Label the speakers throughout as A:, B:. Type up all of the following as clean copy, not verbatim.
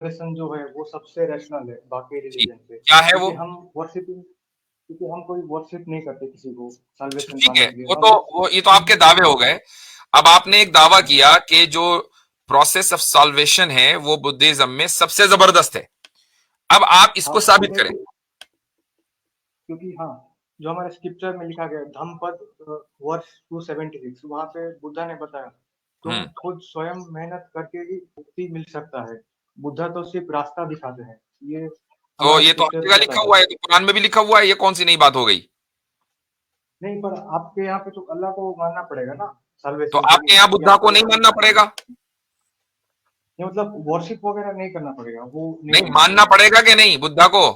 A: salvation जो है वो सबसे रैशनल है बाकी
B: जी,
A: रिलीजन से,
B: क्या है वो?
A: क्योंकि हम कोई वर्शिप नहीं करते किसी को salvation
B: ठीक है,
A: पाने के लिए।
B: वो
A: हम
B: तो ये तो आपके दावे हो गए। अब आपने एक दावा किया कि जो प्रोसेस ऑफ सॉल्वेशन है वो बुद्धिज्म में सबसे जबरदस्त है। अब आप
A: हाँ
B: इसको साबित
A: हमने
B: करें।
A: क्योंकि हाँ, जो हमारे स्क्रिप्चर में लिखा गया धम्मपद वर्ष 276 वहां पे बुद्धा ने बताया तुम
B: हम्म।
A: खुद स्वयं मेहनत करके ही मुक्ति मिल सकता है, बुद्धा तो सिर्फ रास्ता दिखाते हैं, ये
B: तो
A: हमारा
B: ये तो हर
A: स्क्रिप्चर
B: जगह लिखा
A: बताता
B: हुआ
A: है।
B: है, तो कुरान में भी लिखा हुआ है, ये कौन सी नई बात हो गई?
A: नहीं, पर आपके यहाँ पे तो अल्लाह को मानना पड़ेगा ना
B: तो
A: साल्वेशन के
B: आपके
A: लिए,
B: यहाँ
A: कि
B: बुद्धा को
A: आपको
B: नहीं मानना पड़ेगा?
A: ये मतलब वर्शिप वगैरह नहीं करना पड़ेगा, वो नहीं
B: नहीं,
A: है।
B: मानना पड़ेगा कि नहीं बुद्धा को?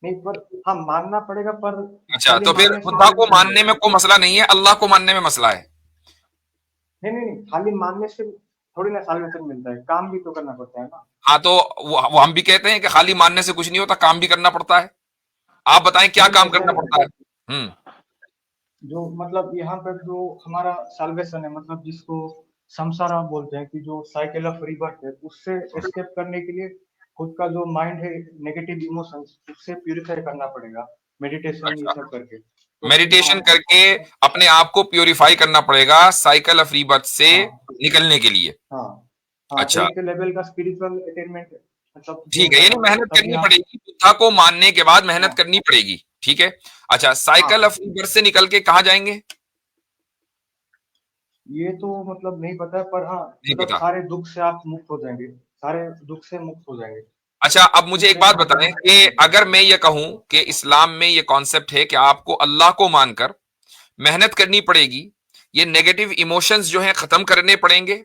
A: नहीं, पर हाँ मानना पड़ेगा, पर
B: अच्छा,
A: खाली
B: तो फिर
A: मानने से
B: बुद्धा
A: थोड़ी
B: को
A: ना
B: मानने
A: मिलेगा।
B: में कोई मसला नहीं है, अल्लाह को मानने में मसला है।
A: नहीं नहीं नहीं, खाली मानने से थोड़ी ना साल्वेशन मिलता है, काम भी तो करना पड़ता है ना।
B: हाँ, तो वो हम भी कहते हैं कि खाली मानने से कुछ नहीं होता, काम भी करना पड़ता है। आप बताएं क्या
A: नहीं
B: काम
A: ऐसा
B: करना
A: नहीं,
B: पड़ता है? हम्म।
A: जो मतलब यहाँ पर जो हमारा साल्वेशन है, मतलब जिसको संसारा बोलते हैं, कि जो साइकिल ऑफ रिबर्थ है, उससे एस्केप करने के लिए खुद का जो माइंड है नेगेटिव इमोशंस उससे प्यूरिफाई करना पड़ेगा, मेडिटेशन ये
B: अच्छा,
A: सब करके, तो फिर
B: मेडिटेशन
A: हाँ।
B: करके अपने आप को प्योरीफाई करना पड़ेगा साइकिल ऑफ रीबर्थ से
A: हाँ
B: निकलने के लिए।
A: हाँ हाँ,
B: अच्छा,
A: एक लेवल का स्पिरिचुअल अटेनमेंट मतलब हो
B: ठीक है, यानी
A: जाएगा,
B: मेहनत करनी
A: तभी आप।
B: पड़ेगी, बुद्धा को मानने के बाद मेहनत
A: हाँ
B: करनी पड़ेगी। ठीक है। अच्छा, साइकिल
A: हाँ,
B: ऑफ रीबर्थ से निकल के कहाँ जाएंगे?
A: ये तो मतलब नहीं पता, पर हाँ
B: नहीं
A: मतलब
B: पता।
A: सारे दुख से आप मुक्त हो जाएंगे, सारे दुख से मुक्त हो जाएंगे,
B: अच्छा, अब मुझे
A: दुख
B: एक
A: रहना
B: बात
A: खत्म
B: बताएं
A: हो
B: कि
A: जाएगा।
B: अगर मैं ये कहूं कि इस्लाम में ये कॉन्सेप्ट है कि आपको अल्लाह को मानकर मेहनत करनी पड़ेगी, ये नेगेटिव इमोशंस जो हैं खत्म करने पड़ेंगे,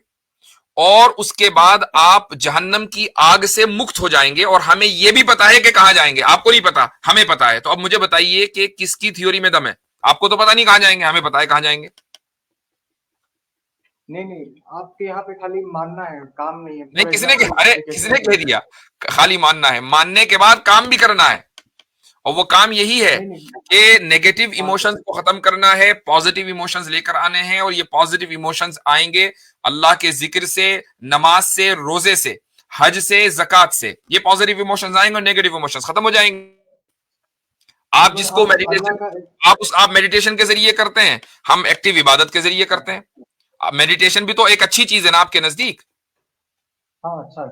B: और उसके बाद आप जहन्नम की आग से मुक्त हो जाएंगे, और हमें यह भी पता है कि कहां जाएंगे, आपको नहीं पता, हमें पता है। तो अब मुझे बताइए कि किसकी थ्योरी में दम है? आपको तो पता नहीं कहां जाएंगे, हमें पता है कहां जाएंगे।
A: नहीं नहीं, आपके यहाँ पे खाली मानना है, काम नहीं है।
B: नहीं,
A: फॉर एग्जाम्पल
B: अरे
A: एक
B: किसने
A: एग्जाम्पल,
B: कह दिया खाली मानना है? मानने के बाद काम भी करना है, और वो काम यही है
A: नहीं नहीं,
B: कि नेगेटिव
A: हाँ
B: इमोशंस को खत्म करना है, पॉजिटिव इमोशंस लेकर आने हैं, और ये पॉजिटिव इमोशंस आएंगे अल्लाह के जिक्र से, नमाज से, रोजे से, हज से, जक़ात से। ये पॉजिटिव इमोशंस आएंगे और नेगेटिव इमोशंस खत्म हो जाएंगे। आप
A: मतलब
B: जिसको
A: आप अल्लाह
B: मेडिटेशन,
A: का।
B: आप मेडिटेशन के जरिए करते हैं, हम एक्टिव इबादत के जरिए करते हैं। मेडिटेशन भी तो एक अच्छी चीज है ना आपके नजदीक?
A: हाँ अच्छा है,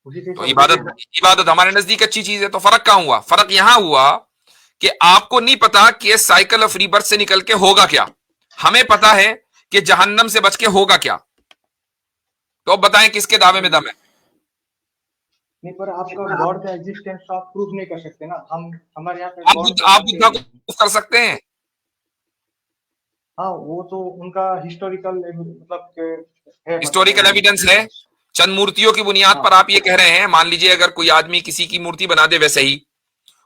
A: उसी से
B: तो
A: तो बोल
B: इबादत,
A: रहा हूँ।
B: इबादत हमारे नजदीक अच्छी चीज है। तो फर्क कहां हुआ? फर्क यहां हुआ कि आपको नहीं पता कि साइकिल ऑफ रीबर्थ से निकल के होगा क्या, हमें पता है कि जहन्नम से बच के होगा क्या। तो अब बताएं किसके दावे में
A: नहीं
B: दम है?
A: नहीं, पर आपका गॉड का एग्जिस्टेंस तो आप प्रूव नहीं कर सकते ना, हम हमारे यहाँ पे गॉड तो
B: आप
A: मानते
B: बुद्धा
A: ही
B: को
A: हैं।
B: कर सकते हैं।
A: हाँ वो तो उनका हिस्टोरिकल मतलब है, मतलब
B: हिस्टोरिकल
A: एविडेंस।
B: एविडेंस है। चंद मूर्तियों की बुनियाद पर
A: हाँ
B: आप ये कह रहे हैं, मान लीजिए अगर कोई आदमी किसी की मूर्ति बना दे वैसे ही,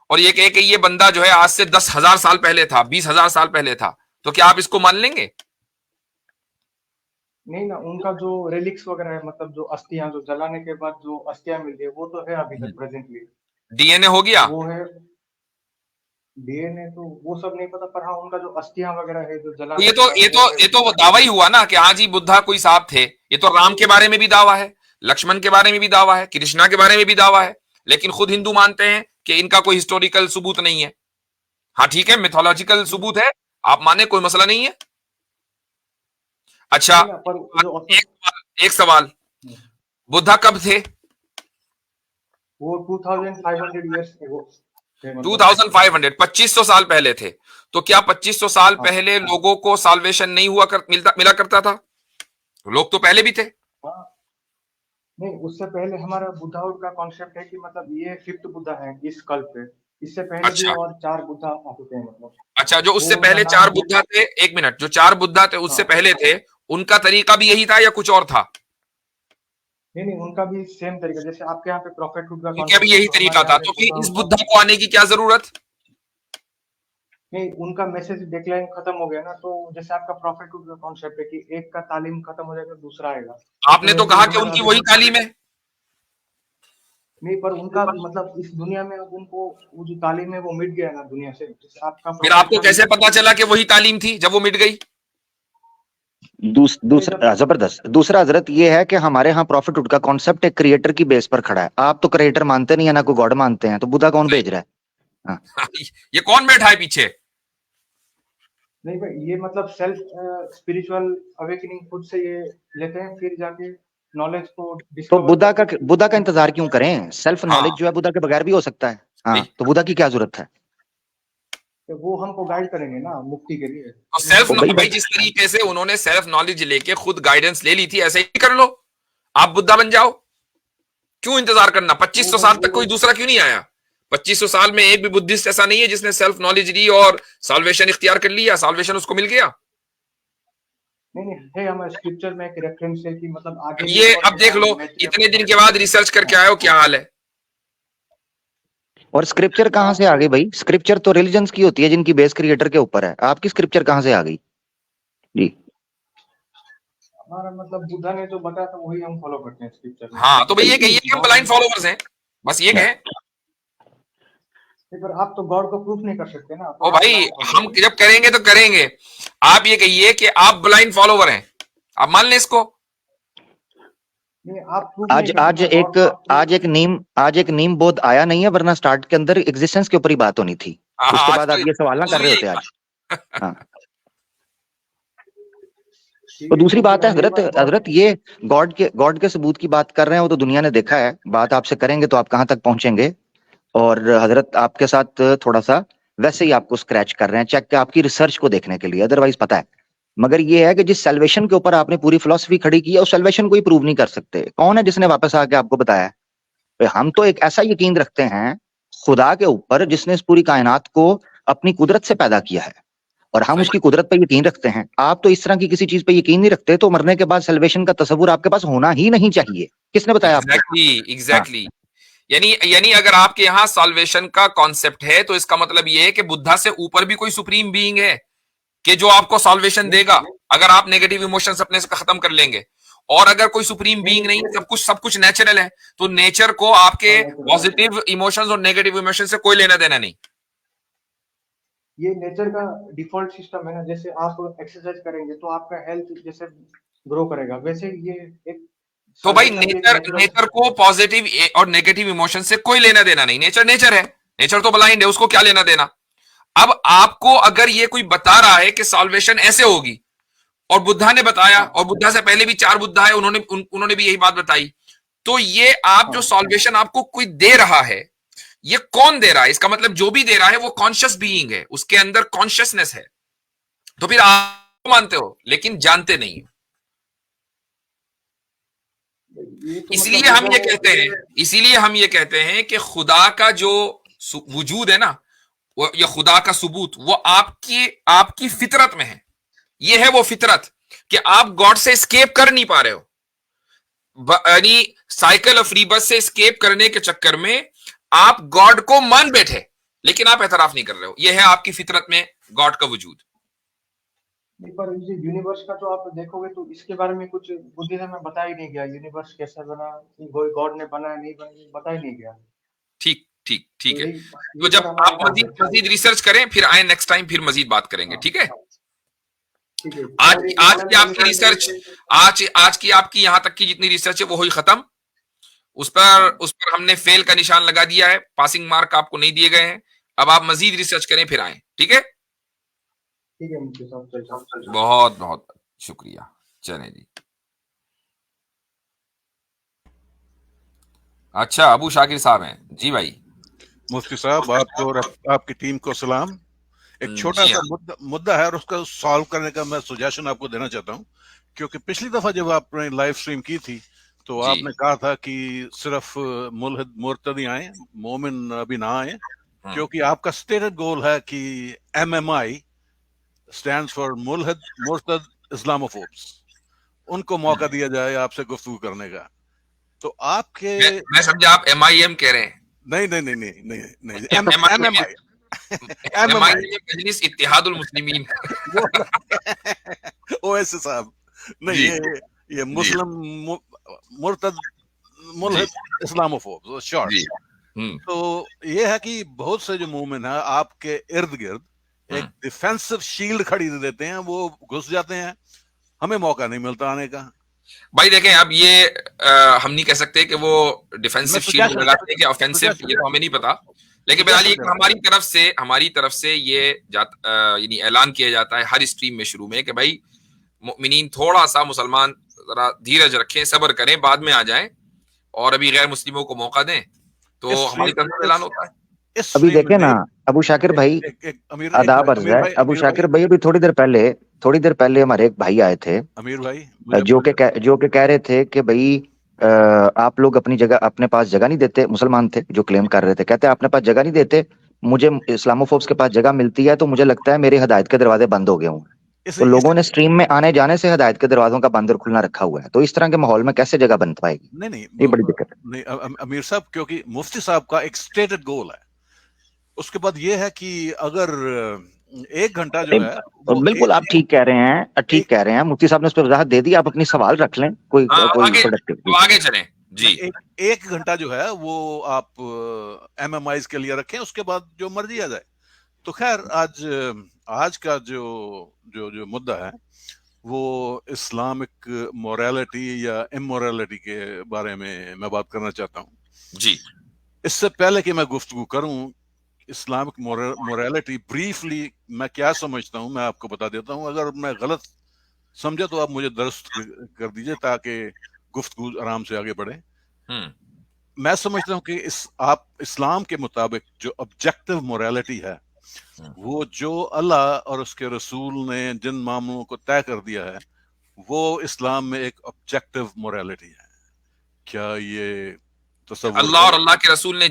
B: और ये कहे कि ये बंदा जो है आज से 10,000 साल पहले था, 20,000 साल पहले था, तो क्या आप इसको मान लेंगे?
A: नहीं ना, उनका जो रेलिक्स वगैरह है, मतलब जो अस्थियां जो जलाने के बाद जो अस्थियां मिलती है वो तो है अभी तक प्रेजेंटली,
B: डीएनए हो गया।
A: वो है। डीएनए तो वो सब नहीं पता, पर हाँ उनका जो अस्थियां वगैरह है जो
B: तो
A: जलाने के बाद वो है।
B: ये तो वो दावा ही हुआ ना कि हाँ जी बुद्धा कोई साहब थे। ये तो राम के बारे में भी दावा है, लक्ष्मण के बारे में भी दावा है, कृष्णा के बारे में भी दावा है, लेकिन खुद हिंदू मानते हैं कि इनका कोई हिस्टोरिकल सबूत नहीं है। हाँ ठीक है, मिथोलॉजिकल सबूत है, आप माने, कोई मसला नहीं है। अच्छा,
A: नहीं ना, पर जो
B: एक सवाल, बुद्धा कब थे?
A: वो 2500 ईयर्स एगो थे, मतलब
B: 2500, 2500 साल पहले थे। तो क्या 2500 साल
A: हाँ
B: पहले लोगों को साल्वेशन नहीं मिला करता था? लोग तो पहले भी थे।
A: हाँ। नहीं, उससे पहले हमारा बुद्धाहुड का कॉन्सेप्ट है कि मतलब ये फिफ्थ बुद्धा है इस कल्प पे, इससे पहले भी
B: अच्छा,
A: और 4 बुद्धा आ चुके हैं, मतलब
B: अच्छा, जो
A: वो
B: उससे
A: उनका
B: पहले
A: नाम
B: चार बुद्धा थे, एक मिनट, जो चार बुद्धा थे उससे
A: हाँ।
B: पहले थे, उनका तरीका भी यही था या कुछ और था?
A: नहीं नहीं, उनका भी सेम तरीका, जैसे आपके यहाँ पे प्रॉफिटहुड का
B: उनका भी
A: कॉन्सेप्ट है
B: यही
A: तो हमारे
B: तरीका
A: यहाँ
B: था,
A: पे
B: तो फिर इस
A: बुद्धाहुड का।
B: बुद्धा को आने की क्या जरूरत?
A: नहीं, उनका मैसेज डिक्लाइन खत्म हो गया ना, तो जैसे आपका प्रॉफिटहुड का कॉन्सेप्ट है कि एक का तालीम खत्म हो जाएगा दूसरा आएगा, तो
B: आपने तो
A: वैसे ही
B: कहा कि
A: हमारा
B: उनकी
A: अभी
B: वही
A: जो।
B: तालीम है।
A: नहीं, पर उनका मतलब इस दुनिया में अब उनको वो जो तालीम है वो मिट गया है ना दुनिया से, जैसे आपका
B: फिर आपको
A: प्रोफेशन।
B: कैसे पता चला कि वही तालीम थी जब वो मिट गई?
C: दूसरा जबरदस्त, दूसरा हजरत ये है कि हमारे यहाँ प्रॉफिटहुड का कॉन्सेप्ट एक क्रिएटर की बेस पर खड़ा है। आप तो क्रिएटर मानते नहीं है, ना कोई गॉड मानते हैं, तो बुद्धा कौन भेज रहा है? हाँ।
B: ये कौन बैठा है पीछे?
A: नहीं भाई, ये मतलब सेल्फ स्पिरिचुअल अवेकनिंग खुद से ये लेते हैं, फिर जाके नॉलेज को
C: तो
A: डिस्कवर
C: बुद्धा का इंतजार क्यों करें? सेल्फ
B: हाँ
C: नॉलेज जो है बुद्धा के बगैर भी हो सकता है। हाँ,
B: भाई,
C: तो बुद्धा की क्या जरूरत है?
A: तो वो हमको गाइड करेंगे ना मुक्ति के लिए।
B: तो सेल्फ
C: तो भाई
B: भाई जिस तरीके से उन्होंने सेल्फ नॉलेज लेके खुद गाइडेंस ले ली थी, ऐसे ही कर लो, आप बुद्धा बन जाओ। क्यों इंतजार करना? 2500 साल तक कोई दूसरा क्यों नहीं आया? 2500 साल में एक भी बुद्धिस्ट ऐसा नहीं है जिसने सेल्फ नॉलेज ली और साल्वेशन इख्तियार कर लिया, साल्वेशन उसको मिल गया।
A: नहीं नहीं है, हमारे स्क्रिप्चर में एक रेफरेंस है कि मतलब आगे
B: ये अब देख लो, इतने दिन के बाद रिसर्च करके आए हो, क्या हाल है?
C: और स्क्रिप्चर कहाँ से आ गई भाई? स्क्रिप्चर तो रिलीजन्स की होती है जिनकी बेस क्रिएटर के ऊपर है। आपकी स्क्रिप्चर कहाँ से आ गई जी?
A: हमारा मतलब बुद्धा ने जो बताया था वही हम फॉलो करते हैं स्क्रिप्चर में।
B: हाँ, तो भाई ये कहिए कि हम ब्लाइंड फॉलोवर्स हैं, बस ये कहें।
A: पर आप तो गॉड को प्रूफ नहीं कर सकते ना।
B: ओ भाई, हम जब करेंगे तो करेंगे। आप ये कहिए कि आप ब्लाइंड फॉलोवर हैं, आप मान लें इसको।
C: आज एक नीम बोध आया नहीं है, वरना स्टार्ट के अंदर एग्जिस्टेंस के ऊपर ही बात होनी थी। उसके बाद आप ये सवाल ना कर रहे होते आज। हाँ। तो दूसरी बात है हजरत ये गॉड के सबूत की बात कर रहे हैं, वो तो दुनिया ने देखा है। बात आपसे करेंगे तो आप कहां तक पहुंचेंगे? और हजरत आपके साथ थोड़ा सा वैसे ही आपको स्क्रैच कर रहे हैं, चेक आपकी रिसर्च को देखने के लिए, अदरवाइज पता है। मगर ये है कि जिस सेल्वेशन के ऊपर आपने पूरी फिलॉसफी खड़ी की है, उस सेल्वेशन को ही प्रूव नहीं कर सकते। कौन है जिसने वापस आके आपको बताया? हम तो एक ऐसा यकीन रखते हैं खुदा के ऊपर जिसने इस पूरी कायनात को अपनी कुदरत से पैदा किया है, और हम उसकी कुदरत पर यकीन रखते हैं। आप तो इस तरह की किसी चीज पे यकीन नहीं रखते, तो मरने के बाद सेल्वेशन का तस्वुर आपके पास होना ही नहीं चाहिए। किसने बताया आपको?
B: एग्जैक्टली। यानी अगर आपके यहाँ साल्वेशन का कॉन्सेप्ट है, तो इसका मतलब ये है कि बुद्धा से ऊपर भी कोई सुप्रीम बीइंग है कि जो आपको साल्वेशन देगा, अगर आप नेगेटिव इमोशंस अपने से खत्म कर लेंगे। और अगर कोई सुप्रीम बीइंग नहीं, सब कुछ नेचुरल है, तो नेचर को आपके पॉजिटिव इमोशंस और नेगेटिव इमोशंस से कोई लेना देना नहीं।
A: ये नेचर का डिफॉल्ट सिस्टम है ना। जैसे आप एक्सरसाइज करेंगे तो आपका हेल्थ जैसे ग्रो करेगा, वैसे ये एक
B: तो भाई नेचर को पॉजिटिव और नेगेटिव इमोशन से कोई लेना देना नहीं। नेचर है, नेचर तो ब्लाइंड है, उसको क्या लेना देना। अब आपको अगर ये कोई बता रहा है कि सॉल्वेशन ऐसे होगी, और बुद्धा ने बताया, और बुद्धा से पहले भी 4 बुद्धा है, उन्होंने भी यही बात बताई, तो ये आप जो सॉल्वेशन आपको कोई दे रहा है, ये कौन दे रहा है? इसका मतलब जो भी दे रहा है वो कॉन्शियस बीइंग है, उसके अंदर कॉन्शियसनेस है। तो फिर आप मानते हो लेकिन जानते नहीं हो। इसीलिए हम ये कहते हैं कि खुदा का जो वजूद है ना, वो या खुदा का सबूत, वो आपकी फितरत में है। ये है वो फितरत कि आप गॉड से एस्केप कर नहीं पा रहे हो, यानी साइकिल ऑफ रीबर्थ से एस्केप करने के चक्कर में आप गॉड को मान बैठे, लेकिन आप एतराफ नहीं कर रहे हो। यह है आपकी फितरत में गॉड का वजूद।
A: पर यूनिवर्स का तो आप देखोगे तो इसके बारे में कुछ बुद्धिज्म में बताया ही नहीं गया। यूनिवर्स कैसे बना, गॉड ने बनाया नहीं बनाया, बताया नहीं गया।
B: ठीक है। तो जब आप मजीद रिसर्च करें फिर आए नेक्स्ट टाइम, फिर मजीद बात करेंगे, ठीक है? आज की आपकी रिसर्च, आज की आपकी यहां तक की जितनी रिसर्च है वो हुई खत्म। उस पर हमने फेल का निशान लगा दिया है, पासिंग मार्क आपको नहीं दिए गए हैं। अब आप मजीद रिसर्च करें फिर आए, ठीक है? बहुत बहुत शुक्रिया। चले जी। अच्छा, अबू शाकिर साहब हैं जी। भाई
D: मुफ्ती साहब, आपको और आपकी टीम को सलाम। एक छोटा सा मुद्दा है और उसका सॉल्व करने का मैं सुजेशन आपको देना चाहता हूँ। क्योंकि पिछली दफा जब आपने लाइव स्ट्रीम की थी तो आपने कहा था कि सिर्फ मुल्हिद मुर्तदी आए, मोमिन अभी ना आए, क्योंकि आपका स्टेटेड गोल है कि MMI स्टैंड्स फॉर मुल्हिद मुर्तद इस्लामोफोब्स, उनको मौका दिया जाए आपसे गुफ्तगू करने का। तो आपके
B: मैं समझा आप MIM कह रहे हैं।
D: नहीं
B: MMI मजलिस इत्तेहादुल मुस्लिमीन।
D: ओवैसी साहब नहीं, ये मुस्लिम मुर्तद मुल्हिद इस्लामोफोब शॉर्ट। तो ये है कि बहुत से जो मोमिन है आपके इर्द गिर्द एक डिफेंसिव शील्ड खड़ी देते हैं, वो घुस जाते हैं, हमें मौका नहीं मिलता आने का।
B: भाई देखें, अब ये हम नहीं कह सकते कि वो डिफेंसिव शील्ड लगाते हैं कि ऑफेंसिव, ये तो हमें नहीं पता, लेकिन बहरहाल हमारी तरफ से ये यानी ऐलान किया जाता है हर स्ट्रीम में शुरू में कि भाई मुमिनीन थोड़ा सा मुसलमान जरा धीरज रखें, सब्र करें, बाद में आ जाएं और अभी गैर मुस्लिमों को मौका दें, तो हमारी तरफ से ऐलान होता है।
C: अभी देखे ना अबू शाकिर भाई, आदाब अर्ज है अबू शाकिर भाई, अभी थोड़ी देर पहले हमारे एक भाई आए थे
D: अमीर भाई,
C: जो के कह रहे थे कि भाई आप लोग अपनी जगह, अपने पास जगह नहीं देते। मुसलमान थे जो क्लेम कर रहे थे, कहते अपने पास जगह नहीं देते, मुझे इस्लामोफोब्स के पास जगह मिलती है तो मुझे लगता है मेरे हिदायत के दरवाजे बंद हो गए होंगे। तो लोगों ने स्ट्रीम में आने जाने से हिदायत के दरवाजों का बंद और खुलना रखा हुआ है, तो इस तरह के माहौल में कैसे जगह बन पाएगी?
D: नहीं
C: ये बड़ी दिक्कत है।
D: नहीं अमीर साहब, क्योंकि मुफ्ती साहब का एक स्टेटेड गोल है। उसके बाद ये है कि अगर 1 घंटा जो है,
C: बिल्कुल आप ठीक कह रहे हैं, मुफ्ती साहब ने उस पर वजाहत दे दी, आप अपनी सवाल रख लें, कोई
B: आगे चलें जी।
D: 1 घंटा जो है वो आप MMIs के लिए रखें, उसके बाद जो मर्जी आ जाए। तो खैर आज का जो मुद्दा है वो इस्लामिक मोरालिटी या इमोरालिटी के बारे में मैं बात करना चाहता हूँ
B: जी।
D: इससे पहले कि मैं गुफ्तगू करूं इस्लामिक मोरालिटी, ब्रीफली मैं क्या समझता हूं मैं आपको बता देता हूं। अगर मैं गलत समझा तो आप मुझे दुरुस्त कर दीजिए ताकि गुफ्तगू आराम से आगे बढ़े। मैं समझता हूं कि आप इस्लाम के मुताबिक जो ऑब्जेक्टिव मोरालिटी है, वो जो अल्लाह और उसके रसूल ने जिन मामलों को तय कर दिया है, वो इस्लाम में एक ऑब्जेक्टिव मोरालिटी है। क्या ये
B: अल्लाह और अल्लाह के रसूल ने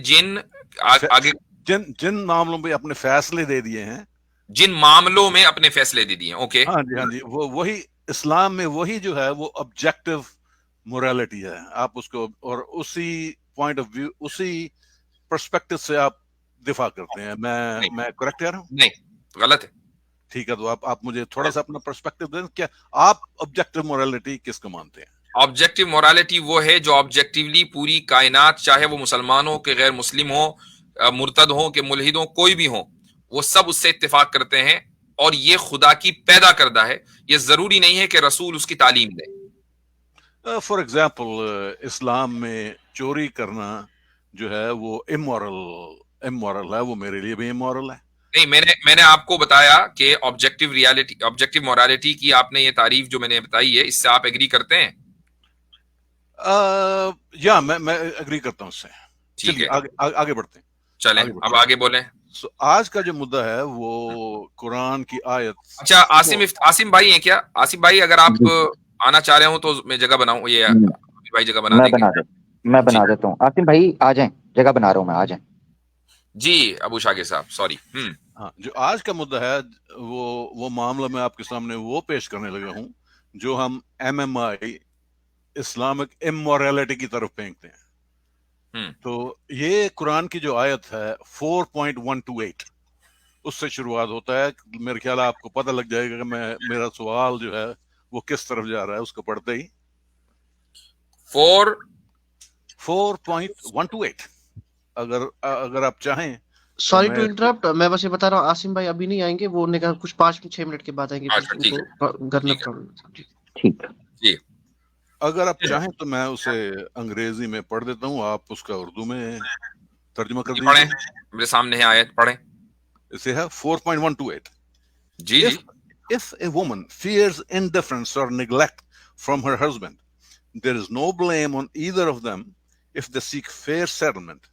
D: जिन मामलों में अपने फैसले दे दिए हैं,
B: जिन मामलों में अपने फैसले दे दिए, ओके,
D: हाँ जी, वो वही इस्लाम में वही जो है वो ऑब्जेक्टिव मोरालिटी है। आप उसको और उसी पॉइंट ऑफ व्यू, उसी पर्सपेक्टिव से आप दिफा करते हैं। मैं करेक्ट कह रहा हूँ?
B: नहीं, गलत है।
D: ठीक है, तो आप मुझे थोड़ा सा अपना पर्सपेक्टिव दें। क्या आप ऑब्जेक्टिव मोरालिटी किसको मानते हैं?
B: ऑब्जेक्टिव मोरालिटी वो है जो ऑब्जेक्टिवली पूरी कायनात, चाहे वो मुसलमान हो कि गैर मुस्लिम हो, मुर्तद हो कि मुल्हिद हो, कोई भी हो, वो सब उससे इत्तेफाक करते हैं और ये खुदा की पैदा करदा है। ये जरूरी नहीं है कि रसूल उसकी तालीम दे।
D: फॉर एग्जाम्पल इस्लाम में चोरी करना जो है वो इमोरल है, वो मेरे लिए भी इमोरल है।
B: नहीं, मैंने आपको बताया कि ऑब्जेक्टिव मोरालिटी की आपने ये तारीफ जो मैंने बताई है, इससे आप एग्री करते हैं?
D: या मैं एग्री करता हूँ उससे।
B: ठीक है,
D: आगे बढ़ते हैं।
B: चलें, अब आगे बोलें।
D: आज का जो मुद्दा है वो कुरान की आयत।
B: अच्छा, आसिम भाई हैं क्या? आसिम भाई, अगर आप आना चाह रहे हो तो मैं जगह बनाऊं, ये भाई जगह बना देंगे।
C: मैं बना देता हूँ। आसिम भाई आ जाएं, जगह बना रहा हूँ मैं, आ जाएं
B: जी। अबू शाकिर साहब, सॉरी।
D: हाँ, जो आज का मुद्दा है वो मामला मैं आपके सामने वो पेश करने लगा हूँ जो हम MMI इस्लामिक इमोरालिटी की तरफ फेंकते हैं। तो ये कुरान की जो आयत है 4.128 उससे शुरुआत होता है। मेरे ख्याल आपको पता लग जाएगा कि मेरा सवाल जो है वो किस तरफ जा रहा है उसको पढ़ते ही। 4.128 अगर आप चाहें।
E: सॉरी टू इंटरप्ट, मैं बस ये बता रहा हूँ आसिम भाई अभी नहीं आएंगे, वो उन्होंने कहा कुछ 5-6 मिनट के बाद आएंगे। घर में प्रॉब्लम।
C: ठीक
B: जी,
D: अगर आप चाहें तो मैं उसे अंग्रेजी में पढ़ देता हूँ, आप उसका उर्दू में तर्जुमा कर दीजिए।
B: मेरे सामने है आयत, पढ़ें।
D: इसे है 4.128।
B: जी जी।
D: If a woman fears indifference or neglect from her husband, there is no blame on either of them if they seek fair settlement,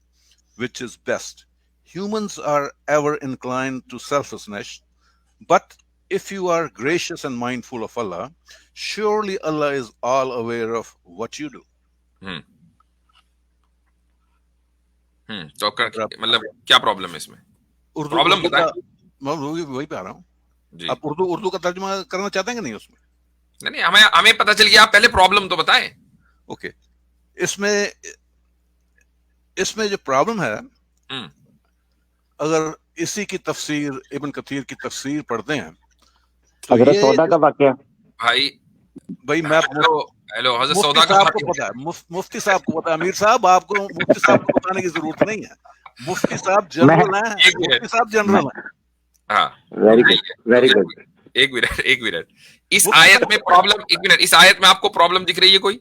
D: which is best. Humans are ever inclined to selfishness, but if you are gracious and mindful of Allah, surely Allah is all aware of what you do.
B: तो मतलब क्या problem है इसमें? Problem बताएं।
D: मैं वही पे आ रहा हूँ। आप उर्दू का तर्जुमा करना चाहते हैं कि नहीं उसमें?
B: नहीं, हमें पता चल गया, आप पहले प्रॉब्लम तो बताएं।
D: ओके, इसमें जो प्रॉब्लम है, अगर इसी की तफसीर इब्न कथीर की तफसीर पढ़ते हैं तो
C: हज़रत सौदा का वाकया
D: भाई मैं
B: हेलो हज़रत सौदा का
D: आपको पता है, मुफ्ती साहब को पता है। अमीर साहब, आपको मुफ्ती साहब को बताने की जरूरत नहीं है। मुफ्ती साहब जनरल हैं, मुफ्ती साहब जनरल हैं।
C: Very good, very good.
B: एक मिनट इस आयत में प्रॉब्लम, एक मिनट, इस आयत में आपको प्रॉब्लम दिख रही है कोई?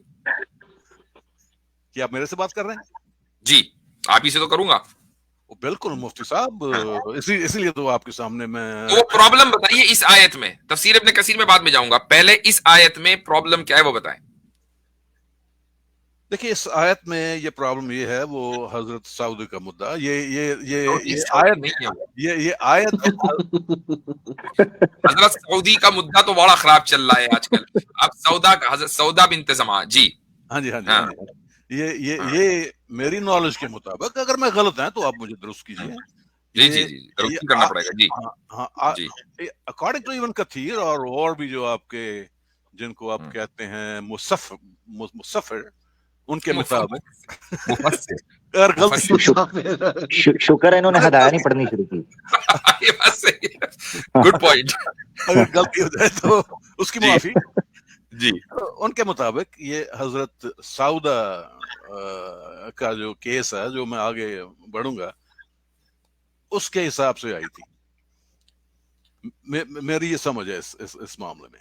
D: क्या आप मेरे से बात कर रहे हैं?
B: जी, आप ही से तो करूंगा।
D: बिल्कुल मुफ्ती साहब, इसीलिए तो आपके सामने मैं,
B: तो वो प्रॉब्लम बताइए इस आयत में। तफसीर इब्न कसीर में बाद में जाऊंगा, पहले इस आयत में प्रॉब्लम क्या है वो बताएं।
D: देखिए इस आयत में ये प्रॉब्लम ये है, वो हजरत सऊदी का मुद्दा, ये
B: आयत नहीं है वो।
D: ये आयत
B: हजरत सऊदी का मुद्दा तो बड़ा खराब चल रहा है आजकल। अब सौदा का, हजरत सौदा बिन्त ज़मा जी।
D: हाँ जी हाँ जी
B: हाँ,
D: हाँ जी,
B: हाँ।
D: ये मेरी नॉलेज के मुताबिक, अगर मैं गलत है तो आप मुझे दुरुस्त कीजिए।
B: जी जी जी,
D: ये
B: करना पड़ेगा जी।
D: हाँ
B: जी
D: अकॉर्डिंग टू इवन कथीर और भी जो आपके, जिनको आप कहते हैं मुसफ़िर, उनके मुताबिक
B: मुफस्सिर,
D: अगर गलती
C: शुक्र है इन्होंने हदाया नहीं पढ़नी शुरू की।
B: ये बात सही है, गुड पॉइंट।
D: अगर गलती हो जाए तो उसकी
B: जी।
D: माफी।
B: जी
D: उनके मुताबिक ये हजरत सऊदा का जो केस है, जो मैं आगे बढ़ूंगा, उसके हिसाब से आई थी। मेरी ये समझ है इस मामले में।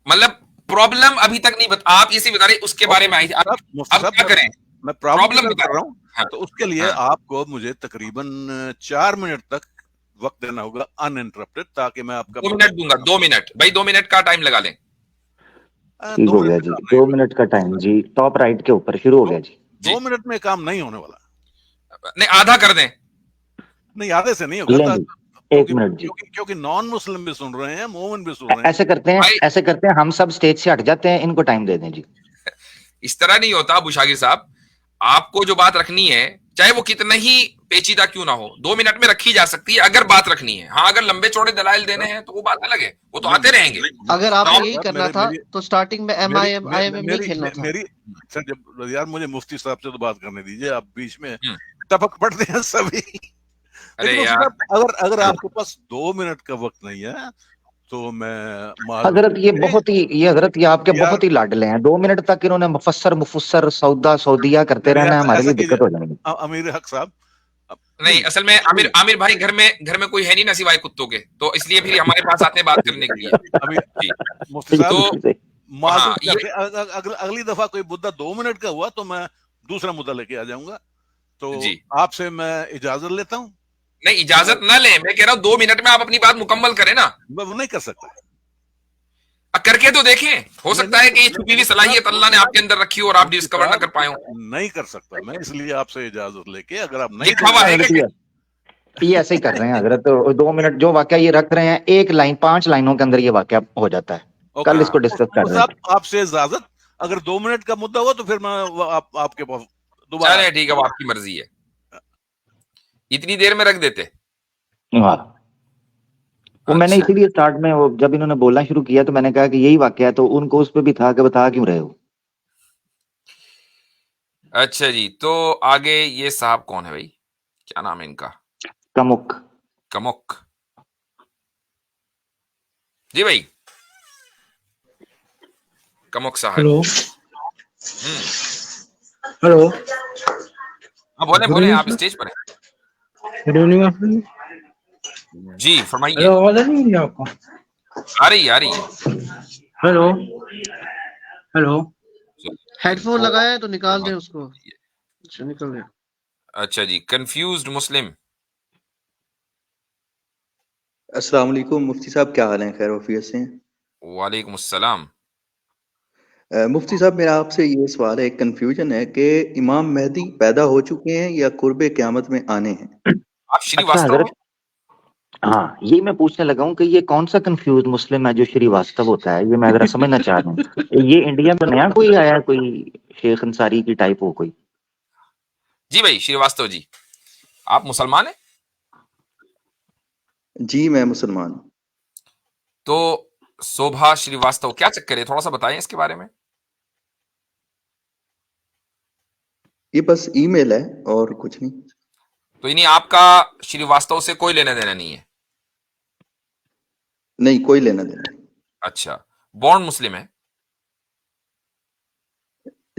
B: मतलब प्रॉब्लम अभी तक नहीं बता, आप इसी बता रहे उसके बारे में आई थी। अब क्या करें?
D: मैं प्रॉब्लम
B: प्रॉब्लम
D: कर रहा
B: बताएं।
D: हूँ।
B: हाँ,
D: तो उसके लिए
B: हाँ।
D: आपको मुझे तकरीबन 4 मिनट तक वक्त देना होगा अनइंटरप्टेड, ताकि मैं आपका
B: 2 मिनट दूंगा, 2 मिनट भाई, 2 मिनट का टाइम लगा लें।
C: ठीक
D: 2
C: हो
D: मिनट
C: गया
D: में
C: जी,
D: काम नहीं
C: 2 मिनट का टाइम जी, टॉप राइट के ऊपर शुरू हो गया जी।
D: 2 मिनट में काम नहीं होने वाला।
B: नहीं, आधा कर दें।
D: नहीं, आधे से नहीं होगा,
C: लें जी, 1 मिनट जी।
D: क्योंकि नॉन मुस्लिम भी सुन रहे हैं, मोमिन भी सुन रहे हैं।
B: भाई
C: ऐसे करते हैं, हम सब स्टेज से हट जाते हैं, इनको टाइम दे दें जी।
B: इस तरह नहीं होता बुशागिर साहब। आपको जो बात रखनी है, चाहे वो कितना ही पेचीदा क्यों ना हो, 2 मिनट में रखी जा सकती है अगर बात रखनी है। हाँ, अगर लंबे चौड़े दलाइल देने हैं तो वो बात अलग है, वो तो आते रहेंगे।
E: अगर आपको यही करना था तो स्टार्टिंग में IMM नहीं खेलना था।
D: मेरी सर, जब यार मुझे मुफ्ती साहब से तो बात करने दीजिए, आप बीच में टपक पड़ते हैं सभी।
B: अरे
D: लेकिन मुफ्ती
B: यार,
D: साहब, अगर आपके पास 2 मिनट का वक्त नहीं है तो मैं
C: हजरत ये हजरत ये आपके
D: यार,
C: बहुत ही लाडले हैं। 2 मिनट तक इन्होंने मुफस्सर सौदा सौदिया करते रहना है, हमारे लिए दिक्कत हो जाएगी।
D: अमीर हक साहब,
B: नहीं, असल में आमिर भाई घर में कोई है नहीं ना सिवाय कुत्तों के, तो इसलिए फिर हमारे पास आते हैं बात करने के लिए। जी,
D: मुफ्ती साहब
B: तो हाँ,
D: अगली दफा कोई मुद्दा 2 मिनट का हुआ तो मैं दूसरा मुद्दा लेके आ जाऊंगा। तो
B: जी,
D: आपसे मैं इजाजत लेता हूँ।
B: नहीं इजाजत ना ले, मैं कह रहा हूँ 2 मिनट में आप अपनी बात मुकम्मल करें ना।
D: मैं वो नहीं कर सकता।
B: करके तो देखें, हो सकता है कि ये छुपी हुई सलाहियत अल्लाह ने आपके अंदर रखी हो और आप डिस्कवर ना कर पाए हो।
D: नहीं कर सकता मैं, इसलिए आपसे इजाजत लेके, अगर आप नहीं
B: लिखा हुआ है क्या?
C: ये ऐसे ही कर रहे हैं हजरत। तो 2 मिनट जो वाकया ये रख रहे हैं, एक लाइन 5 लाइनों के अंदर ये वाकया हो जाता है। कल इसको डिस्कस कर रहे हैं।
D: आपसे इजाजत, अगर 2 मिनट का मुद्दा हुआ तो फिर मैं आपके पास दोबारा।
B: चले ठीक है, वो आपकी मर्जी है। इतनी देर में रख देते।
C: वो मैंने इसीलिए स्टार्ट में, वो जब इन्होंने बोलना शुरू किया तो मैंने कहा कि यही वाकया है, तो उनको उस पर भी था कि बता क्यों रहे हो।
B: अच्छा जी, तो आगे ये साहब कौन है भाई, क्या नाम है इनका? कमुक जी भाई, कमुक साहब।
F: हेलो
B: हाँ बोले आप स्टेज पर हैं।
F: गुड इवनिंग
B: जी फरमाइए।
F: आवाज नहीं आ रही आपको?
B: आ रही है।
F: हेलो
E: हेडफोन लगाया है तो निकाल दे उसको। अच्छा, निकल गया।
B: अच्छा जी, कंफ्यूज्ड मुस्लिम।
G: अस्सलाम वालेकुम मुफ्ती साहब, क्या हाल है? खैर वफियत से हैं?
B: वालेकुम अस्सलाम।
G: मुफ्ती साहब, मेरा आपसे ये सवाल है, एक कंफ्यूजन है कि इमाम मेहदी पैदा हो चुके हैं या कुर्बे क़यामत में आने हैं?
B: आप श्रीवास्तव हैं?
C: हाँ, ये मैं पूछने लगा हूँ कि ये कौन सा कंफ्यूज मुस्लिम है जो श्रीवास्तव होता है, ये मैं जरा समझना चाह रहा हूँ। ये इंडिया में नया कोई आया, कोई शेख अंसारी की टाइप हो कोई?
B: जी भाई श्रीवास्तव जी, आप मुसलमान हैं?
G: जी मैं मुसलमान हूँ।
B: तो शोभा श्रीवास्तव क्या चक्कर है, थोड़ा सा बताएं इसके बारे में।
G: ये बस ईमेल है और कुछ नहीं।
B: तो इन्हीं आपका श्रीवास्तव से कोई लेना देना नहीं है?
G: नहीं, कोई लेना देना नहीं।
B: अच्छा, बॉर्न मुस्लिम है?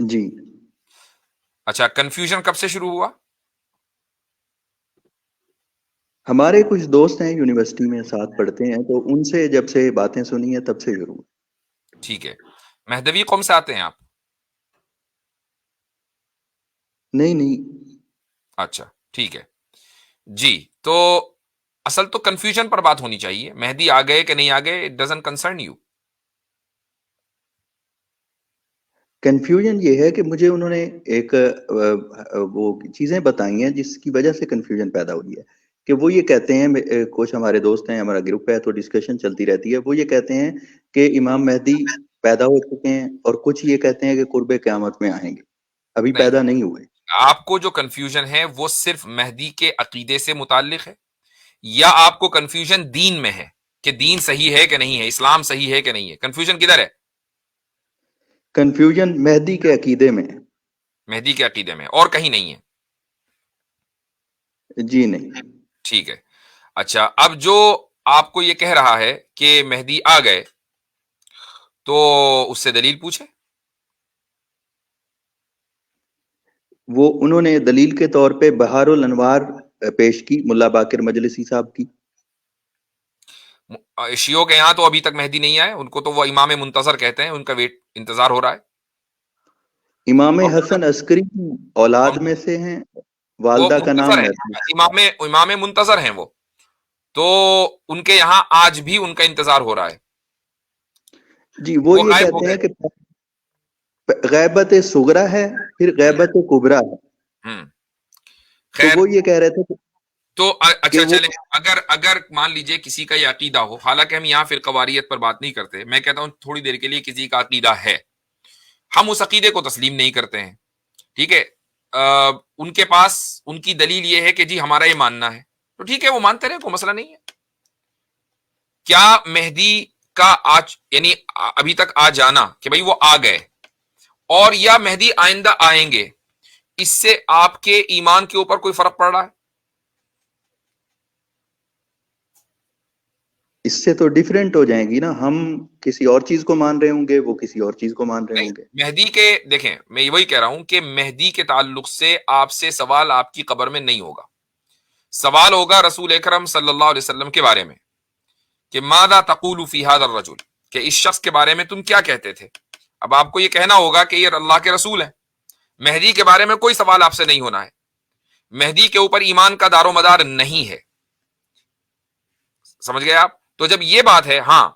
G: जी।
B: अच्छा, कंफ्यूजन कब से शुरू हुआ?
G: ہمارے کچھ دوست ہیں یونیورسٹی میں ساتھ پڑھتے ہیں، تو ان سے جب سے باتیں سنی ہیں تب سے ضرور.
B: ٹھیک ہے. مہدوی قوم سے آتے ہیں آپ؟
G: نہیں.
B: اچھا ٹھیک ہے جی. تو اصل تو کنفیوژن پر بات ہونی چاہیے. مہدی آ گئے کہ نہیں آ گئے، it doesn't concern you.
G: Confusion یہ ہے کہ مجھے انہوں نے ایک وہ چیزیں بتائی ہیں جس کی وجہ سے کنفیوژن پیدا ہوئی ہے، کہ وہ یہ کہتے ہیں، کچھ ہمارے دوست ہیں، ہمارا گروپ ہے تو ڈسکشن چلتی رہتی ہے، وہ یہ کہتے ہیں کہ امام مہدی پیدا ہو چکے ہیں، اور کچھ یہ کہتے ہیں کہ قرب قیامت میں آئیں گے، ابھی
B: نہیں،
G: پیدا نہیں ہوئے.
B: آپ کو جو کنفیوژن ہے وہ صرف مہدی کے عقیدے سے متعلق ہے، یا آپ کو کنفیوژن دین میں ہے کہ دین صحیح ہے کہ نہیں ہے، اسلام صحیح ہے کہ نہیں ہے؟ کنفیوژن کدھر ہے؟
G: کنفیوژن مہدی کے عقیدے میں ہے.
B: مہدی کے عقیدے میں، اور کہیں نہیں ہے؟
G: جی نہیں.
B: ٹھیک ہے. اچھا، اب جو آپ کو یہ کہہ رہا ہے کہ مہدی آ گئے، تو اس سے دلیل پوچھے.
G: وہ انہوں نے دلیل کے طور پہ بہار الانوار پیش کی ملا باقر مجلسی صاحب کی.
B: شیعوں کے یہاں تو ابھی تک مہدی نہیں آئے، ان کو تو وہ امام منتظر کہتے ہیں، ان کا ویٹ انتظار ہو رہا ہے.
G: امام حسن عسکری کی اولاد میں سے ہیں،
B: وہ
G: والدہ کا
B: منتظر
G: نام
B: ہیں، امام منتظر ہیں وہ، تو ان کے یہاں آج بھی ان کا انتظار ہو رہا ہے.
G: جی وہ یہ
B: غائب ہو
G: کہتے
B: گئے.
G: ہیں کہ غیبت صغرا ہے، پھر غیبت کبرا ہے. تو
B: خیر،
G: وہ یہ کہہ رہے تھے
B: تو
G: کہ
B: اچھا
G: وہ
B: چلے، اگر مان لیجئے کسی کا یہ عقیدہ ہو، حالانکہ ہم یہاں فرقہ واریت پر بات نہیں کرتے، میں کہتا ہوں تھوڑی دیر کے لیے کسی کا عقیدہ ہے، ہم اس عقیدے کو تسلیم نہیں کرتے ہیں، ٹھیک ہے. ان کے پاس ان کی دلیل یہ ہے کہ جی ہمارا یہ ماننا ہے، تو ٹھیک ہے، وہ مانتے رہے، کوئی مسئلہ نہیں ہے. کیا مہدی کا آج یعنی ابھی تک آ جانا کہ بھئی وہ آ گئے، اور یا مہدی آئندہ آئیں گے، اس سے آپ کے ایمان کے اوپر کوئی فرق پڑ رہا ہے؟
G: اس سے تو ڈیفرنٹ ہو جائیں گی نا، ہم کسی اور چیز کو مان رہے ہوں گے، وہ کسی اور چیز کو مان رہے
B: نہیں،
G: ہوں گے.
B: مہدی کے دیکھیں، میں وہی کہہ رہا ہوں کہ مہدی کے تعلق سے آپ سے سوال آپ کی قبر میں نہیں ہوگا، سوال ہوگا رسول اکرم صلی اللہ علیہ وسلم کے بارے میں کہ ماذا تقول فی ھذا الرجل، کہ اس شخص کے بارے میں تم کیا کہتے تھے. اب آپ کو یہ کہنا ہوگا کہ یہ اللہ کے رسول ہیں. مہدی کے بارے میں کوئی سوال آپ سے نہیں ہونا ہے، مہدی کے اوپر ایمان کا دار و مدار نہیں ہے. سمجھ گئے آپ؟ تو جب یہ بات ہے، ہاں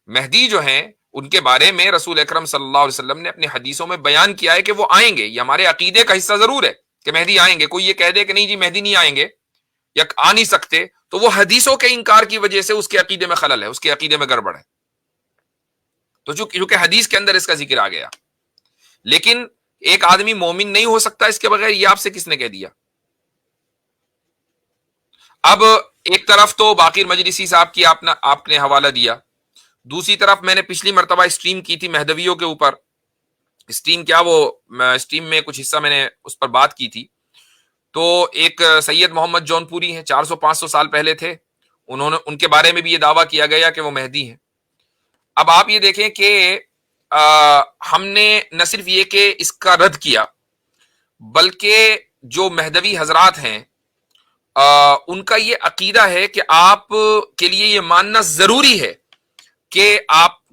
B: مہدی جو ہیں ان کے بارے میں رسول اکرم صلی اللہ علیہ وسلم نے اپنی حدیثوں میں بیان کیا ہے کہ وہ آئیں گے، یہ ہمارے عقیدے کا حصہ ضرور ہے کہ مہدی آئیں گے. کوئی یہ کہہ دے کہ نہیں جی مہدی نہیں آئیں گے یا آ نہیں سکتے، تو وہ حدیثوں کے انکار کی وجہ سے اس کے عقیدے میں خلل ہے، اس کے عقیدے میں گڑبڑ ہے. تو چونکہ حدیث کے اندر اس کا ذکر آ گیا، لیکن ایک آدمی مومن نہیں ہو سکتا اس کے بغیر، یہ آپ سے کس نے کہہ دیا؟ اب ایک طرف تو باقر مجلسی صاحب کی آپ نے حوالہ دیا، دوسری طرف میں نے پچھلی مرتبہ اسٹریم کی تھی مہدویوں کے اوپر. اسٹریم کیا، وہ اسٹریم میں کچھ حصہ میں نے اس پر بات کی تھی. تو ایک سید محمد جون پوری ہیں، 400-500 سال پہلے تھے، ان کے بارے میں بھی یہ دعویٰ کیا گیا کہ وہ مہدی ہیں. اب آپ یہ دیکھیں کہ ہم نے نہ صرف یہ کہ اس کا رد کیا، بلکہ جو مہدوی حضرات ہیں ان کا یہ عقیدہ ہے کہ آپ کے لیے یہ ماننا ضروری ہے کہ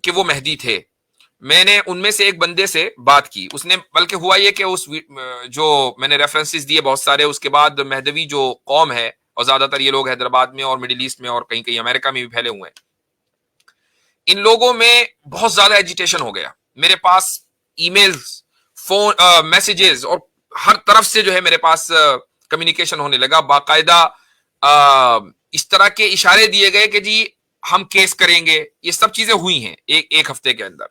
B: وہ مہدی تھے. میں نے ان میں سے ایک بندے سے بات کی، اس نے بلکہ ہوا یہ کہ جو میں نے ریفرنسز دیے بہت سارے، اس کے بعد مہدوی جو قوم ہے، اور زیادہ تر یہ لوگ حیدرآباد میں اور مڈل ایسٹ میں اور کہیں کہیں امریکہ میں بھی پھیلے ہوئے ہیں، ان لوگوں میں بہت زیادہ ایجیٹیشن ہو گیا. میرے پاس ای میلز، فون، میسیجز، اور ہر طرف سے جو ہے میرے پاس کمیونیکیشن ہونے لگا. باقاعدہ اس طرح کے اشارے دیے گئے کہ جی ہم کیس کریں گے. یہ سب چیزیں ہوئی ہیں ایک ہفتے کے اندر،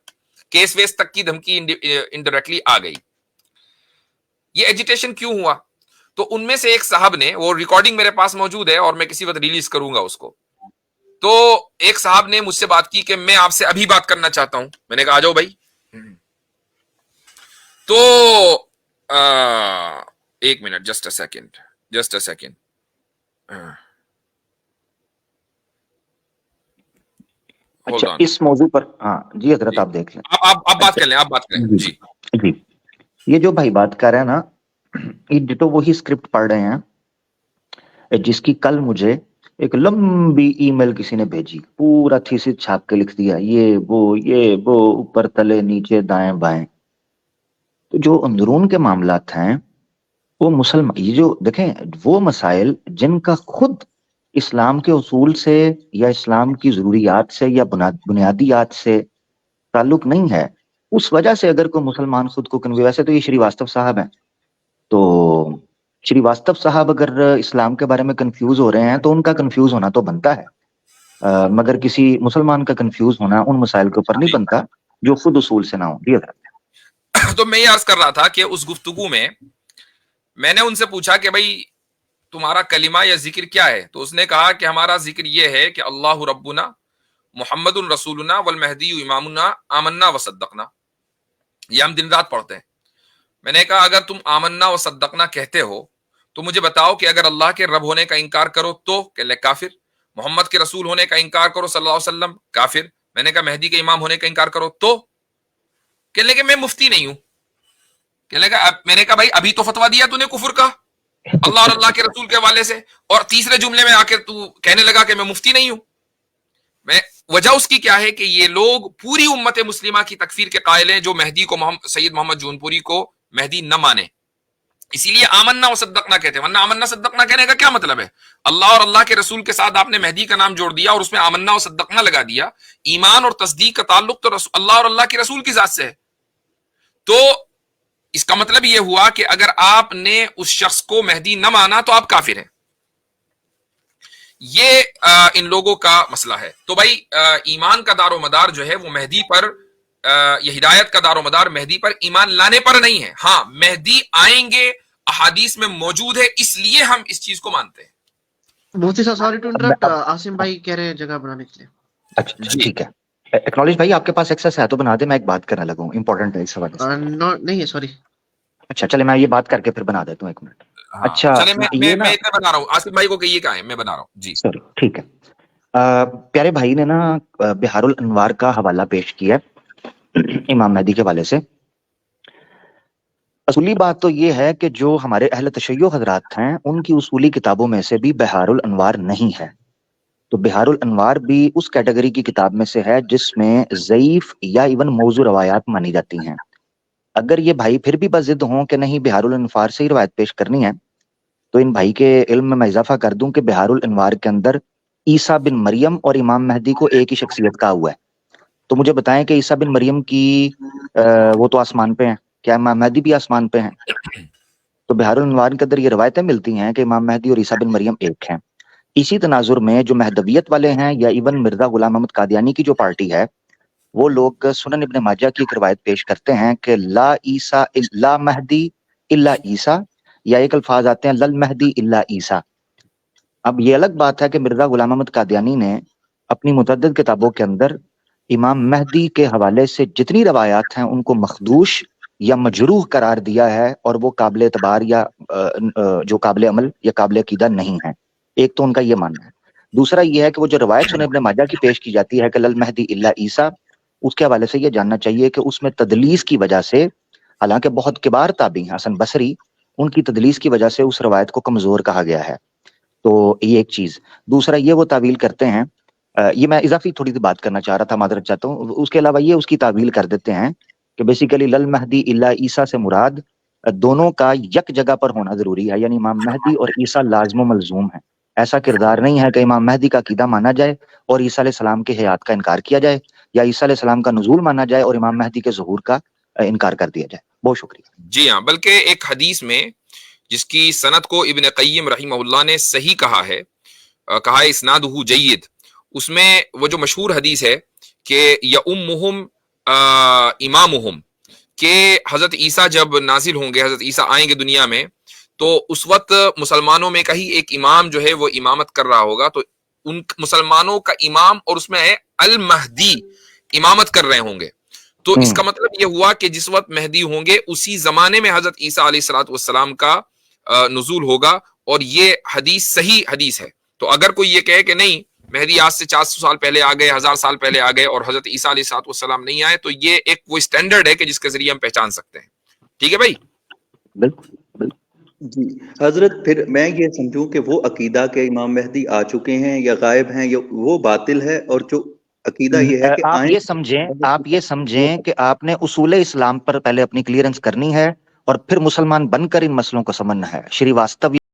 B: کیس ویس تک کی دھمکی انڈائریکٹلی آ گئی. یہ ایجیٹیشن کیوں ہوا؟ تو ان میں سے ایک صاحب نے، وہ ریکارڈنگ میرے پاس موجود ہے اور میں کسی وقت ریلیز کروں گا اس کو، تو ایک صاحب نے مجھ سے بات کی کہ میں آپ سے ابھی بات کرنا چاہتا ہوں. میں نے کہا آ جاؤ بھائی. تو ایک منٹ، جسٹ اے سیکنڈ.
C: اچھا، اس موضوع پر ہاں جی حضرت آپ دیکھ لیں،
B: آپ بات کر لیں. جی
C: جی، یہ جو بھائی بات کر رہے ہیں نا، یہ ڈٹو وہی اسکرپٹ پڑھ رہے ہیں جس کی کل مجھے ایک لمبی ای میل کسی نے بھیجی, پورا تھیسس چھاپ کے لکھ دیا, یہ وہ اوپر تلے نیچے دائیں بائیں. تو جو اندرون کے معاملات ہیں وہ مسلمان, یہ جو دیکھیں وہ مسائل جن کا خود اسلام کے اصول سے یا اسلام کی ضروریات سے یا بنیادیات سے تعلق نہیں ہے, اس وجہ سے اگر کوئی مسلمان خود کو ویسے تو یہ شری واستو صاحب ہیں, تو شری واستو صاحب اگر اسلام کے بارے میں کنفیوز ہو رہے ہیں تو ان کا کنفیوز ہونا تو بنتا ہے, مگر کسی مسلمان کا کنفیوز ہونا ان مسائل کے اوپر نہیں بنتا جو خود اصول سے نہ ہو.
B: تو میں یہ عرض کر رہا تھا کہ اس گفتگو میں میں نے ان سے پوچھا کہ بھائی تمہارا کلمہ یا ذکر کیا ہے, تو اس نے کہا کہ ہمارا ذکر یہ ہے کہ اللہ ربنا محمد الرسولنا والمہدی امامنا آمنا وصدقنا, یہ ہم دن رات پڑھتے ہیں. میں نے کہا اگر تم آمنا وصدقنا کہتے ہو تو مجھے بتاؤ کہ اگر اللہ کے رب ہونے کا انکار کرو تو کہ کافر, محمد کے رسول ہونے کا انکار کرو صلی اللہ علیہ وسلم کافر, میں نے کہا مہدی کے امام ہونے کا انکار کرو تو کہنے کہ میں مفتی نہیں ہوں. کہنے کا میں نے کہا بھائی ابھی تو فتوا دیا تو نے کفر کا اللہ اور اللہ کے رسول کے حوالے سے, اور تیسرے جملے میں آ کے تو کہنے لگا کہ میں مفتی نہیں ہوں. وجہ اس کی کیا ہے کہ یہ لوگ پوری امت مسلمہ کی تکفیر کے قائل ہیں جو مہدی کو سید محمد جون پوری کو مہدی نہ مانے, اسی لیے آمنا و صدقنا کہتے ہیں. ورنہ آمنا صدقنا کہنے کا کیا مطلب ہے؟ اللہ اور اللہ کے رسول کے ساتھ آپ نے مہدی کا نام جوڑ دیا اور اس میں آمنا و صدقنا لگا دیا. ایمان اور تصدیق کا تعلق تو اللہ اور اللہ کے رسول کی ذات سے ہے. تو اس کا مطلب یہ ہوا کہ اگر آپ نے اس شخص کو مہدی نہ مانا تو آپ کافر ہیں. یہ ان لوگوں کا مسئلہ ہے. تو بھائی ایمان کا دار و مدار جو ہے وہ مہدی پر, یہ ہدایت کا دار و مدار مہدی پر ایمان لانے پر نہیں ہے. ہاں مہدی آئیں گے, احادیث میں موجود ہے, اس لیے ہم اس چیز کو مانتے ہیں.
E: مفتی صاحب سوری ٹو انٹرپٹ, عاصم بھائی کہہ رہے ہیں جگہ بنانے کے لیے.
C: اچھا ٹھیک ہے, ایکنالج بھائی آپ کے پاس ایکسس ہے تو بنا دے, میں ایک بات کرنے لگا ہوں امپورٹنٹ ہے اس حوالے سے.
E: نہیں ہے سوری.
C: اچھا چلے میں یہ بات کر کے پھر بنا دیتا ہوں, ایک منٹ. اچھا
B: چلے میں بنا رہا ہوں, آصف بھائی کو کہیے کہاں ہے, میں بنا رہا ہوں. جی
C: سوری ٹھیک ہے. پیارے بھائی نے نا بہار الانوار کا حوالہ پیش کیا امام مہدی کے حوالے سے. اصولی بات تو یہ ہے کہ جو ہمارے اہل تشیع حضرات ہیں ان کی اصولی کتابوں میں سے بھی بہار الانوار نہیں ہے. تو بہار الانوار بھی اس کیٹیگری کی کتاب میں سے ہے جس میں ضعیف یا ایون موضوع روایات مانی جاتی ہیں. اگر یہ بھائی پھر بھی بضد ہوں کہ نہیں بہار الانوار سے ہی روایت پیش کرنی ہے, تو ان بھائی کے علم میں اضافہ کر دوں کہ بہار الانوار کے اندر عیسیٰ بن مریم اور امام مہدی کو ایک ہی شخصیت کہا ہوا ہے. تو مجھے بتائیں کہ عیسیٰ بن مریم کی وہ تو آسمان پہ ہیں, کیا امام مہدی بھی آسمان پہ ہیں؟ تو بہار الانوار کے اندر یہ روایتیں ملتی ہیں کہ امام مہدی اور عیسیٰ بن مریم ایک ہیں. اسی تناظر میں جو مہدویت والے ہیں یا ایون مرزا غلام احمد قادیانی کی جو پارٹی ہے, وہ لوگ سنن ابن ماجہ کی ایک روایت پیش کرتے ہیں کہ لا مہدی الا عیسیٰ, یا ایک الفاظ آتے ہیں لل مہدی الا عیسیٰ. اب یہ الگ بات ہے کہ مرزا غلام احمد قادیانی نے اپنی متعدد کتابوں کے اندر امام مہدی کے حوالے سے جتنی روایات ہیں ان کو مخدوش یا مجروح قرار دیا ہے, اور وہ قابل اعتبار یا جو قابل عمل یا قابل عقیدہ نہیں ہے. ایک تو ان کا یہ ماننا ہے. دوسرا یہ ہے کہ وہ جو روایت سنن ابن ماجہ کی پیش کی جاتی ہے کہ لل مہدی الا عیسیٰ, اس کے حوالے سے یہ جاننا چاہیے کہ اس میں تدلیس کی وجہ سے, حالانکہ بہت کبار تابعی ہیں حسن بصری, ان کی تدلیس کی وجہ سے اس روایت کو کمزور کہا گیا ہے. تو یہ ایک چیز. دوسرا یہ وہ تعویل کرتے ہیں, یہ میں اضافی تھوڑی سی بات کرنا چاہ رہا تھا, معذرت چاہتا ہوں. اس کے علاوہ یہ اس کی تعویل کر دیتے ہیں کہ بیسیکلی لل مہدی الا عیسیٰ سے مراد دونوں کا یک جگہ پر ہونا ضروری ہے, یعنی امام مہدی اور عیسیٰ لازم و ملزوم ہے. ایسا کردار نہیں ہے کہ امام مہدی کا عقیدہ مانا جائے اور عیسیٰ علیہ السلام کے حیات کا انکار کیا جائے, یا عیسیٰ علیہ السلام کا نزول مانا جائے اور امام مہدی کے ظہور کا انکار کر دیا جائے. بہت شکریہ.
B: جی ہاں, بلکہ ایک حدیث میں جس کی سند کو ابن قیم رحمہ اللہ نے صحیح کہا ہے اسنادہ جید, اس میں وہ جو مشہور حدیث ہے کہ یؤمہم امامہم, کہ حضرت عیسیٰ جب نازل ہوں گے, حضرت عیسیٰ آئیں گے دنیا میں, تو اس وقت مسلمانوں میں کا ہی ایک امام جو ہے وہ امامت کر رہا ہوگا. تو ان مسلمانوں کا امام, اور اس میں ہے المہدی, امامت کر رہے ہوں گے. تو اس کا مطلب یہ ہوا کہ جس وقت مہدی ہوں گے اسی زمانے میں حضرت عیسیٰ علیہ الصلوۃ والسلام کا نزول ہوگا, اور یہ حدیث صحیح حدیث ہے. تو اگر کوئی یہ کہے کہ نہیں مہدی آج سے 400 سال پہلے آ گئے, 1000 سال پہلے آ گئے, اور حضرت عیسیٰ علیہ الصلوۃ والسلام نہیں آئے, تو یہ ایک وہ اسٹینڈرڈ ہے کہ جس کے ذریعے ہم پہچان سکتے ہیں. ٹھیک ہے بھائی,
C: بالکل.
G: जी हजरत, फिर मैं ये समझूं कि वो अकीदा के इमाम मेहदी आ चुके हैं या गायब हैं, या वो बातिल है, और जो अकीदा ये है कि
C: आप ये समझें कि आपने उसूल इस्लाम पर पहले अपनी क्लियरेंस करनी है और फिर मुसलमान बनकर इन मसलों को समझना है। श्रीवास्तव